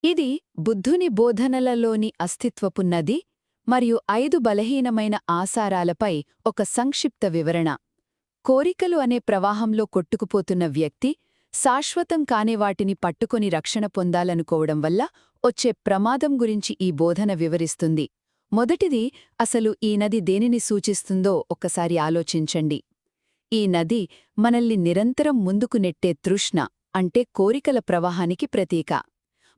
ఇది బుద్ధుని బోధనలలోని అస్తిత్వపున్నది మరియు 5 బలహీనమైన ఆసారాలపై ఒక సంక్షిప్త వివరణ. కోరికలు అనే ప్రవాహంలో కొట్టుకుపోతున్న వ్యక్తి శాశ్వతం కాని వాటిని పట్టుకొని రక్షణ పొందాలనుకోవడం వల్ల వచ్చే ప్రమాదం గురించి ఈ బోధన వివరిస్తుంది. మొదటిది, అసలు ఈ నది దేనిని సూచిస్తుందో ఒక్కసారి ఆలోచించండి. ఈ నది మనల్ని నిరంతరం ముందుకు నెట్టే తృష్ణ, అంటే కోరికల ప్రవాహానికి ప్రతీక.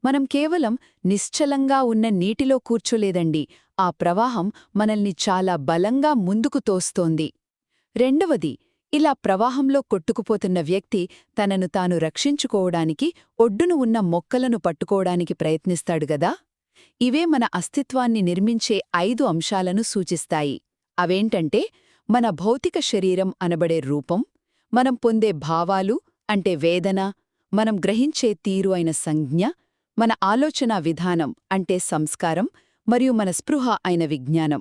మనం కేవలం నిశ్చలంగా ఉన్న నీటిలో కూర్చోలేదండి, ఆ ప్రవాహం మనల్ని చాలా బలంగా ముందుకు తోస్తోంది. రెండవది, ఇలా ప్రవాహంలో కొట్టుకుపోతున్న వ్యక్తి తనను తాను రక్షించుకోవడానికి ఒడ్డును ఉన్న మొక్కలను పట్టుకోవడానికి ప్రయత్నిస్తాడుగదా. ఇవే మన అస్తిత్వాన్ని నిర్మించే 5 అంశాలను సూచిస్తాయి. అవేంటంటే, మన భౌతిక శరీరం అనబడే రూపం, మనం పొందే భావాలు అంటే వేదన, మనం గ్రహించే తీరు అయిన సంజ్ఞ, మన ఆలోచనా విధానం అంటే సంస్కారం, మరియు మన స్పృహ అయిన విజ్ఞానం.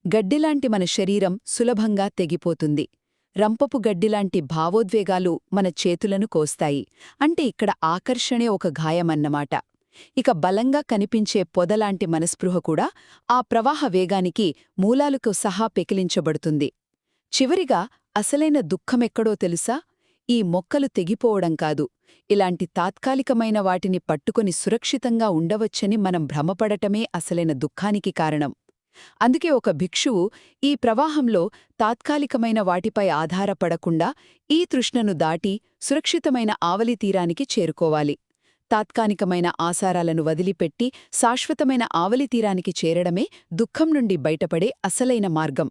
గడ్డిలాంటి మన శరీరం సులభంగా తెగిపోతుంది. రంపపు గడ్డిలాంటి భావోద్వేగాలు మన చేతులను కోస్తాయి, అంటే ఇక్కడ ఆకర్షణే ఒక గాయమన్నమాట. ఇక బలంగా కనిపించే పొదలాంటి మనస్పృహ కూడా ఆ ప్రవాహ వేగానికి మూలాలకు సహా పెకిలించబడుతుంది. చివరిగా అసలైన దుఃఖమెక్కడో తెలుసా? ఈ మొక్కలు తెగిపోవడం కాదు, ఇలాంటి తాత్కాలికమైన వాటిని పట్టుకొని సురక్షితంగా ఉండవచ్చని మనం భ్రమపడటమే అసలైన దుఃఖానికి కారణం. అందుకే ఒక భిక్షువు ఈ ప్రవాహంలో తాత్కాలికమైన వాటిపై ఆధారపడకుండా ఈ తృష్ణను దాటి సురక్షితమైన ఆవలి తీరానికి చేరుకోవాలి. తాత్కాలికమైన ఆసారాలను వదిలిపెట్టి శాశ్వతమైన ఆవలి తీరానికి చేరడమే దుఃఖం నుండి బయటపడే అసలైన మార్గం.